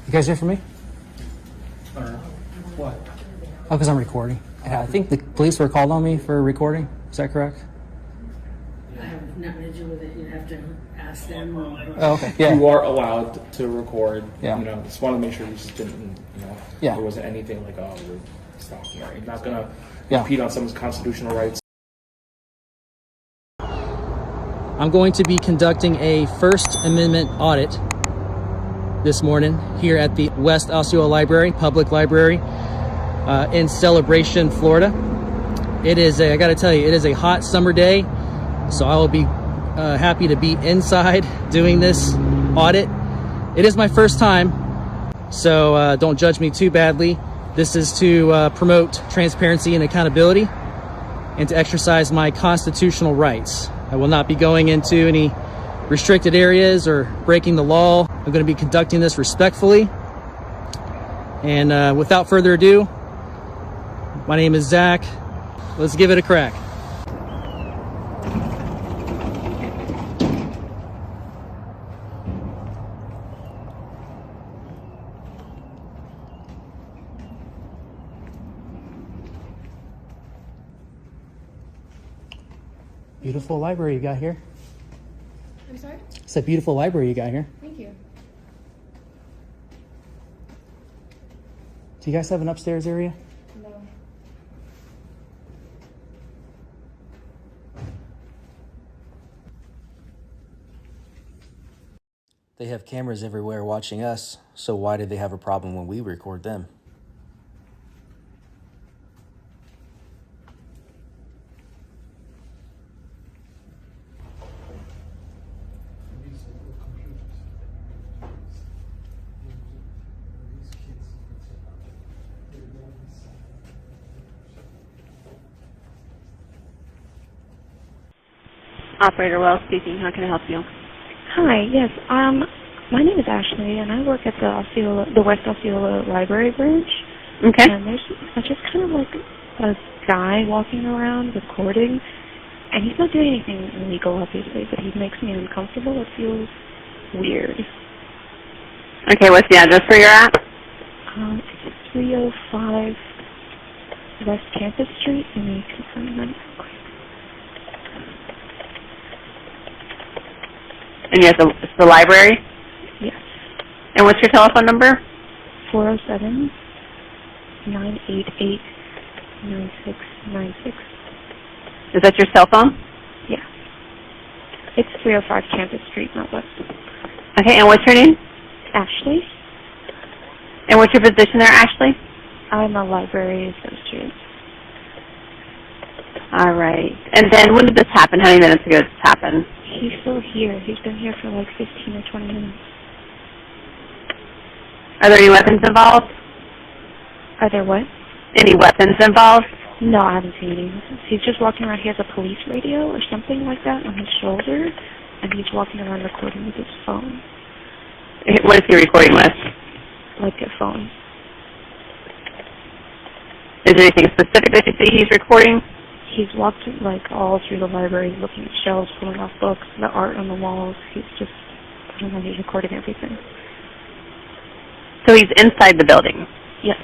You guys hear from me? What? Oh, because I'm recording. Yeah, I think the police were called on me for recording. Is that correct? I have nothing to do with it. You have to ask them. Oh, okay. Yeah. You are allowed to record. Yeah. Just want to make sure you just didn't, Yeah. there wasn't anything like, oh, we're stalking. Right? You're not going to Yeah. impede on someone's constitutional rights. I'm going to be conducting a First Amendment audit this morning here at the West Osceola Library, Public Library, in Celebration, Florida. I gotta tell you, it is a hot summer day, so I will be happy to be inside doing this audit. It is my first time, so don't judge me too badly. This is to promote transparency and accountability and to exercise my constitutional rights. I will not be going into any restricted areas or breaking the law. I'm going to be conducting this respectfully. And without further ado, my name is Zach. Let's give it a crack. Beautiful library you got here. I'm sorry? It's a beautiful library you got here. Thank you. Do you guys have an upstairs area? No. They have cameras everywhere watching us, so why do they have a problem when we record them? Operator Wells speaking. How can I help you? Hi, yes. My name is Ashley, and I work at the West Osceola Library branch. Okay. And there's just kind of like a guy walking around recording, and he's not doing anything illegal, obviously, but he makes me uncomfortable. It feels weird. Okay, what's the address where you're at? It's 305 West Campus Street. Let me confirm that real quick. And you're at the library? Yes. And what's your telephone number? 407-988-9696. Is that your cell phone? Yeah. It's 305 Campus Street, not West. Okay, and what's your name? Ashley. And what's your position there, Ashley? I'm a library associate. All right. And then when did this happen? How many minutes ago did this happen? He's still here. He's been here for like 15 or 20 minutes. Are there any weapons involved? Are there what? Any weapons involved? No, I haven't seen any. He's just walking around. He has a police radio or something like that on his shoulder, and he's walking around recording with his phone. What is he recording with? Like a phone. Is there anything specific that you see he's recording? He's walked like all through the library, looking at shelves, pulling off books, the art on the walls. He's just, I don't know, he's recording everything. So he's inside the building? Yes.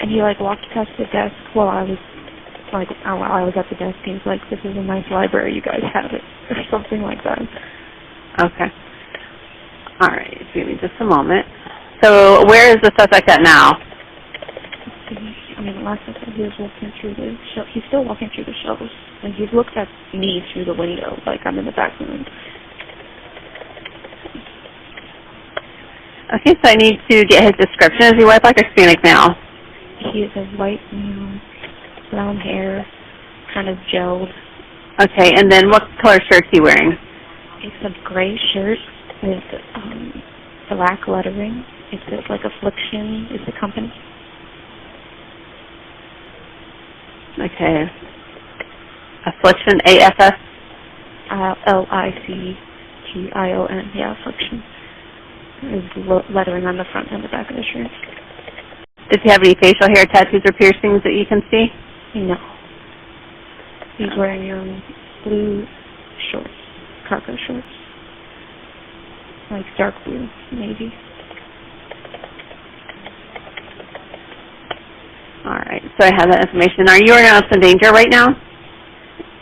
And he like walked past the desk while I was at the desk. He was like, "This is a nice library, you guys have it," or something like that. Okay. All right. Give me just a moment. So where is the suspect at now? I mean, last I said he was walking through the shelf. He's still walking through the shelves, and he's looked at me through the window, like I'm in the back room. Okay, so I need to get his description. Is he white, black, or Hispanic male? He is a white male, brown hair, kind of gelled. Okay, and then what color shirt is he wearing? It's a gray shirt with black lettering. It says like Affliction is the company. Okay. Affliction, A-F-S? L-I-C-G-I-O-N. Yeah, Affliction. There's lettering on the front and the back of the shirt. Does he have any facial hair, tattoos, or piercings that you can see? No. He's wearing blue shorts, cargo shorts. Like dark blue, maybe. so I have that information. Are you or anyone else in danger right now?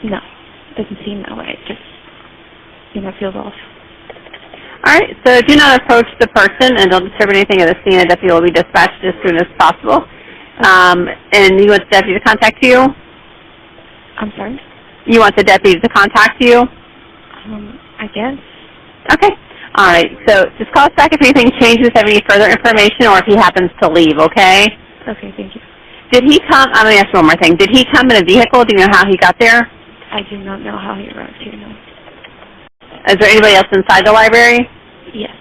No, doesn't seem that way. It just, feels off. All right, so do not approach the person and don't disturb anything at the scene. A deputy will be dispatched as soon as possible. And you want the deputy to contact you? I'm sorry? You want the deputy to contact you? I guess. Okay. All right, so just call us back if anything changes, have any further information, or if he happens to leave, okay? Okay, thank you. Did he come, I'm going to ask you one more thing. Did he come in a vehicle? Do you know how he got there? I do not know how he arrived here, no. Is there anybody else inside the library? Yes.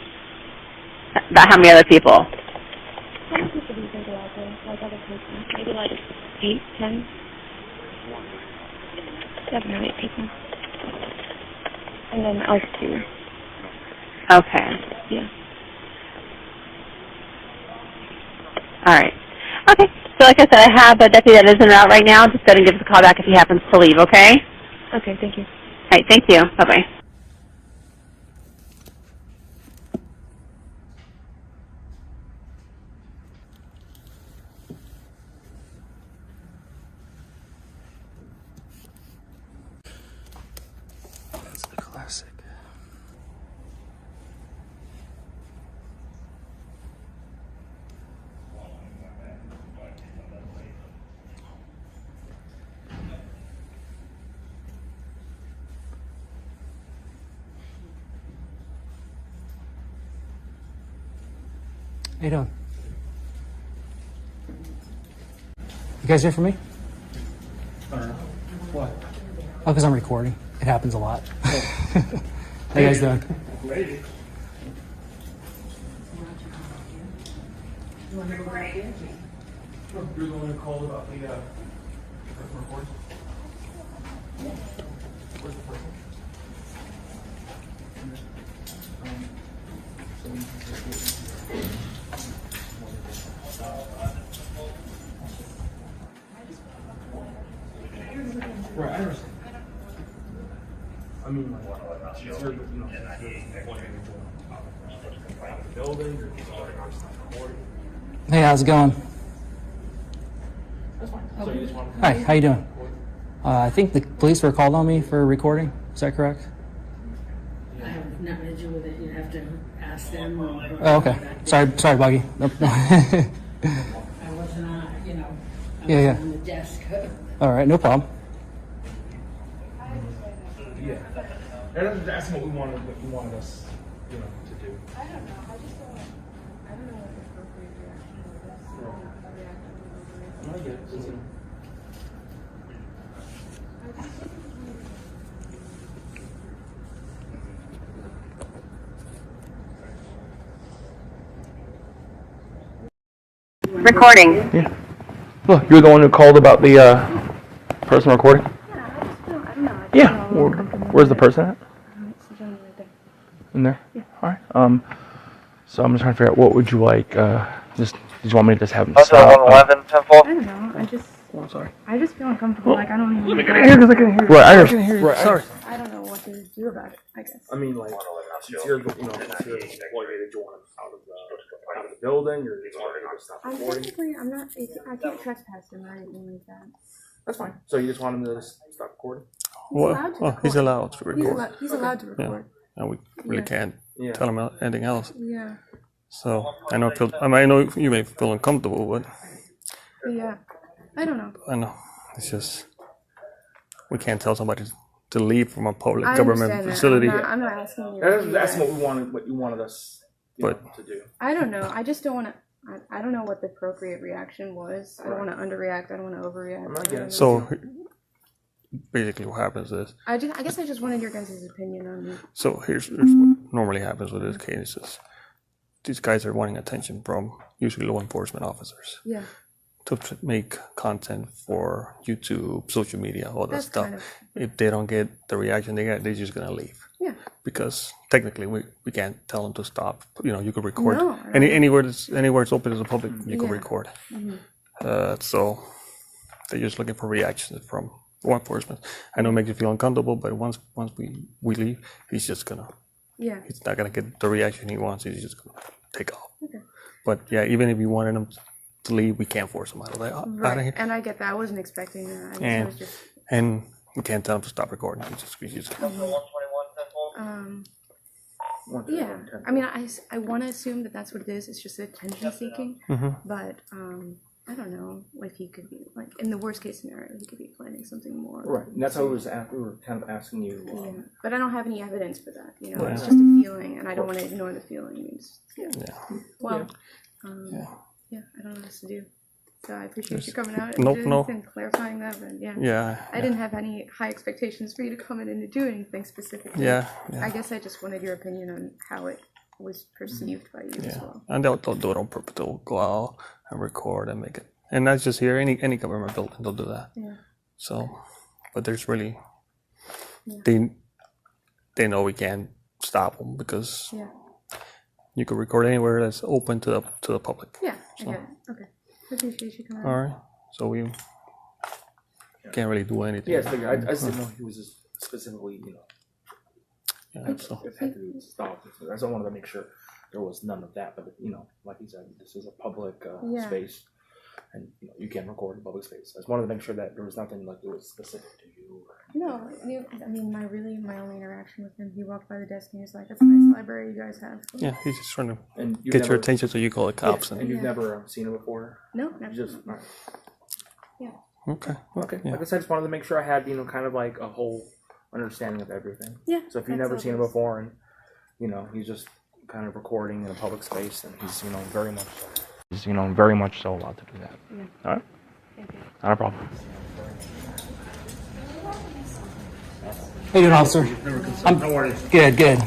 About how many other people? How many people do you think are out there? Like other persons? Maybe like 8, 10? 7 or 8 people. And then us 2. Okay. Yeah. All right. Okay. So like I said, I have a deputy that is en route right now. Just go ahead and give us a call back if he happens to leave, okay? Okay, thank you. All right. Thank you. Bye-bye. That's the classic. How you doing? You guys here for me? What? Oh, because I'm recording. It happens a lot. How you guys doing? You're the one who called about the report? Where's the person? Right, I understand. I mean, like, building or Hey, how's it going? that's fine. So you just want to Hi, how you doing? I think the police were called on me for recording. Is that correct? I have nothing to do with it. You have to ask them. Or Oh, okay. Sorry, Buggy. Nope. I wasn't on, I Yeah, yeah. was on the desk. All right, no problem. Yeah. And I'm just asking what you wanted us, to do. I don't know. I don't know what the appropriate reaction was. I get it. Recording. Yeah. Look, you're the one who called about the person recording? I don't know. Yeah. Where's the person at? It's the gentleman right there. In there? Yeah. All right. So I'm just trying to figure out what would you like, did you want me to just have him stop? 111 Temple. I don't know. Oh, I'm sorry. I just feel uncomfortable. Like I don't even. Let me get in here because I can hear you. Right, I can hear you. Right, sorry. I don't know what to do about it. I guess. I mean, like, since you're, since you're the employee, did you want him out of the building, or did you want him to stop I'm recording? technically. I'm not. I can't trespass him or anything like that. That's fine. So you just want him to just stop recording? He's allowed to record. He's allowed to record. He's allowed to record. And we really Yeah. can't Yeah. tell him anything else. Yeah. So I know you may feel uncomfortable, but Yeah. I don't know. I know it's just we can't tell somebody to leave from a public I government understand that. facility. I'm not asking you. That's what you wanted us to do. I don't know. I just don't want to. I don't know what the appropriate reaction was. I don't want to underreact. I don't want to overreact. I get it. So basically, what happens is I guess I just wanted your guys' opinion on it. so here's what normally happens with this case is these guys are wanting attention from usually law enforcement officers Yeah. to make content for YouTube, social media, all that That's stuff. kind of- If they don't get the reaction they get, they're just gonna leave. Yeah. Because technically we can't tell them to stop. You could record No, I anywhere it's open to the public. You can Yeah. record. So they're just looking for reactions from law enforcement. I know it makes you feel uncomfortable, but once we leave, he's not gonna get the reaction he wants. He's just gonna take off. Okay. But yeah, even if you wanted him to leave, we can't force them out of Right. here. And I get that. I wasn't expecting that. I guess And it was just. and we can't tell them to stop recording. We just Yeah. I mean, I want to assume that that's what it is. It's just attention seeking. But I don't know if he could be, like, in the worst case scenario, he could be planning something more. Right. And that's how we were kind of asking you. Yeah. But I don't have any evidence for that. You know, it's just a feeling, and I don't want to ignore the feeling. Well, yeah, I don't know what else to do. So I appreciate you coming out and clarifying that. But I didn't have any high expectations for you to come in and do anything specifically. I guess I just wanted your opinion on how it was perceived by you as well. And they'll do it on purpose. They'll go out and record and make it. And that's just here. Any government building, they'll do that. Yeah. So, but there's really, they know we can't stop them because you can record anywhere that's open to the public. Yeah, I get it. Okay. I appreciate you coming out. All right. So we can't really do anything. Yeah, I just didn't know he was just specifically, So it had to be stopped. I just wanted to make sure there was none of that. But like you said, this is a public space, and you can record in public space. I just wanted to make sure that there was nothing like it was specific to you. No, I mean, my only interaction with him, he walked by the desk and he was like, "That's a nice library you guys have." yeah, he's just trying to And get your attention, so you call the cops. And you've never seen it before. No, never. You just all right. Okay. Like I said, I just wanted to make sure I had kind of like a whole understanding of everything. Yeah. So if you've never seen it before, and he's just kind of recording in a public space, and he's very much so allowed to do that. Yeah. All right. Thank you. Not a problem. How you doing, officer? How are you? Good.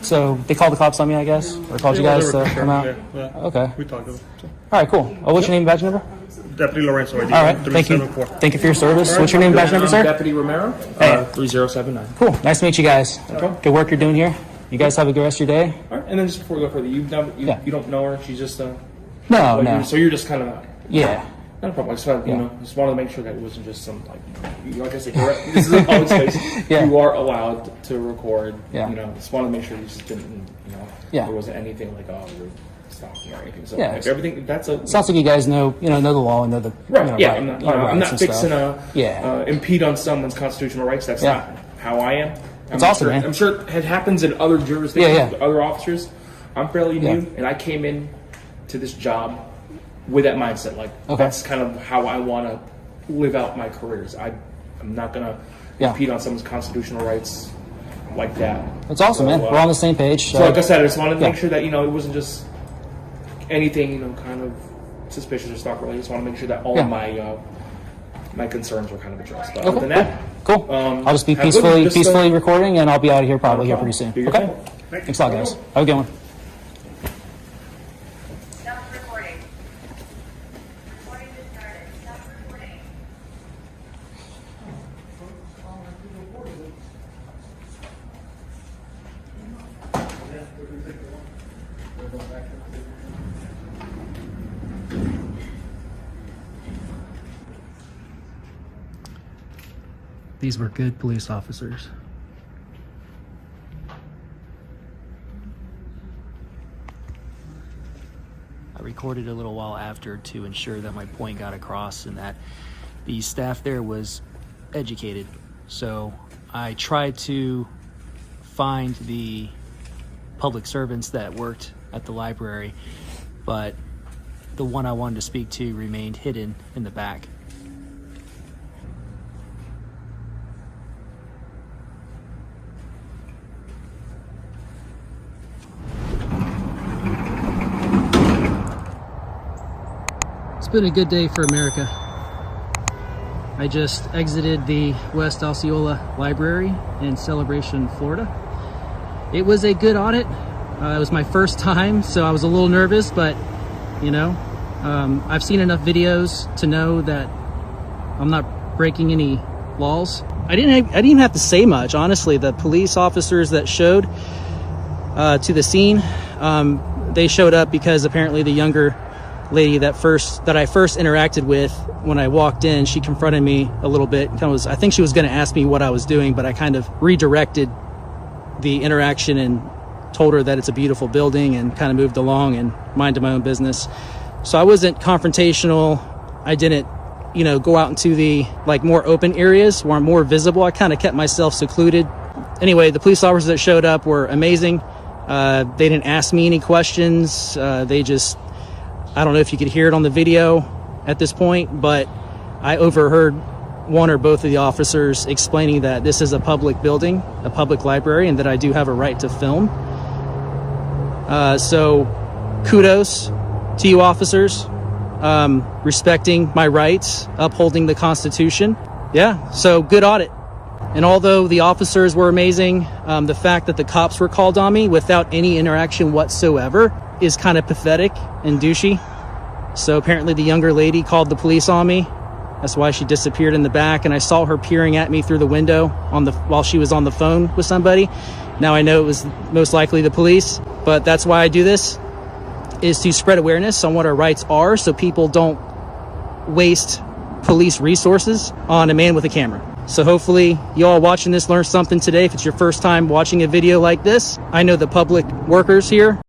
So they called the cops on me, I guess, or called you guys to come out. Okay. We talked about it. All right, cool. What's your name and badge number? Deputy Lorenzo. All right, thank you. Thank you for your service. What's your name and badge number, sir? Deputy Romero. Hey. 3079. Cool. Nice to meet you guys. Okay. Good work you're doing here. You guys have a good rest of your day. All right, and then just before we go further, you don't know her. She's just No. So you're just kind of not a problem. I just just wanted to make sure that it wasn't just some like I said, this is a public space. You are allowed to record. Just wanted to make sure you just didn't there wasn't anything like you're stalking or anything. So everything sounds like you guys know the law and know the right. I'm not fixing to impede on someone's constitutional rights. That's not how I am. It's awesome, man. I'm sure it happens in other jurisdictions with other officers. I'm fairly new, and I came in to this job with that mindset. That's kind of how I want to live out my careers. I'm not going to impede on someone's constitutional rights like that. That's awesome, man. We're on the same page. So like I said, I just wanted to make sure that, it wasn't just anything, kind of suspicious or stalk related. I just want to make sure that all of my concerns were kind of addressed. But other than that, cool. I'll just be peacefully recording, and I'll be out of here probably here pretty soon. Okay? Thanks a lot, guys. Have a good one. Stop recording. Recording just started. Stop recording. These were good police officers. I recorded a little while after to ensure that my point got across and that the staff there was educated. So I tried to find the public servants that worked at the library, but the one I wanted to speak to remained hidden in the back. It's been a good day for America. I just exited the West Osceola Library in Celebration, Florida. It was a good audit. It was my first time, so I was a little nervous, but I've seen enough videos to know that I'm not breaking any laws. I didn't even have to say much, honestly. The police officers that showed to the scene, they showed up because apparently the younger lady that I first interacted with when I walked in, she confronted me a little bit. I think she was going to ask me what I was doing, but I kind of redirected the interaction and told her that it's a beautiful building and kind of moved along and minded my own business. So I wasn't confrontational. I didn't, you know, go out into the like more open areas where I'm more visible. I kind of kept myself secluded. Anyway, the police officers that showed up were amazing. They didn't ask me any questions. They just, I don't know if you could hear it on the video at this point, but I overheard one or both of the officers explaining that this is a public building, a public library, and that I do have a right to film. So kudos to you officers, respecting my rights, upholding the Constitution. Yeah, so good audit. And although the officers were amazing, the fact that the cops were called on me without any interaction whatsoever is kind of pathetic and douchey. So apparently the younger lady called the police on me. That's why she disappeared in the back, and I saw her peering at me through the window while she was on the phone with somebody. Now I know it was most likely the police, but that's why I do this, is to spread awareness on what our rights are so people don't waste police resources on a man with a camera. So hopefully you all watching this learned something today. If it's your first time watching a video like this, I know the public workers here